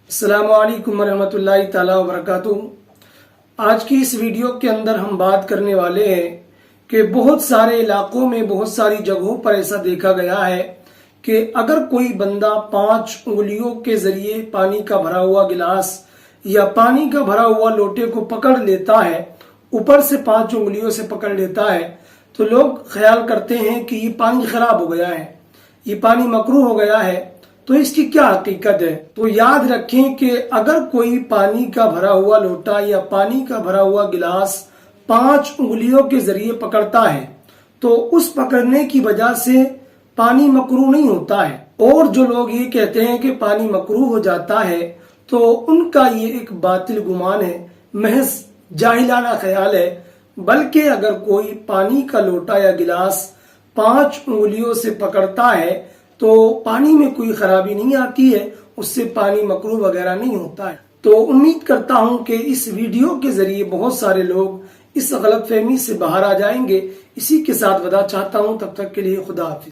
السلام علیکم ورحمۃ اللہ تعالی وبرکاتہ۔ آج کی اس ویڈیو کے اندر ہم بات کرنے والے ہیں کہ بہت سارے علاقوں میں بہت ساری جگہوں پر ایسا دیکھا گیا ہے کہ اگر کوئی بندہ 5 انگلیوں کے ذریعے پانی کا بھرا ہوا گلاس یا پانی کا بھرا ہوا لوٹے کو پکڑ لیتا ہے، اوپر سے 5 انگلیوں سے پکڑ لیتا ہے، تو لوگ خیال کرتے ہیں کہ یہ پانی خراب ہو گیا ہے، یہ پانی مکروہ ہو گیا ہے۔ تو اس کی کیا حقیقت ہے؟ تو یاد رکھیں کہ اگر کوئی پانی کا بھرا ہوا لوٹا یا پانی کا بھرا ہوا گلاس 5 انگلیوں کے ذریعے پکڑتا ہے تو اس پکڑنے کی وجہ سے پانی مکروہ نہیں ہوتا ہے۔ اور جو لوگ یہ کہتے ہیں کہ پانی مکروہ ہو جاتا ہے تو ان کا یہ ایک باطل گمان ہے، محض جاہلانہ خیال ہے۔ بلکہ اگر کوئی پانی کا لوٹا یا گلاس 5 انگلیوں سے پکڑتا ہے تو پانی میں کوئی خرابی نہیں آتی ہے، اس سے پانی مکروہ وغیرہ نہیں ہوتا ہے۔ تو امید کرتا ہوں کہ اس ویڈیو کے ذریعے بہت سارے لوگ اس غلط فہمی سے باہر آ جائیں گے۔ اسی کے ساتھ وداع چاہتا ہوں، تب تک کے لیے خدا حافظ۔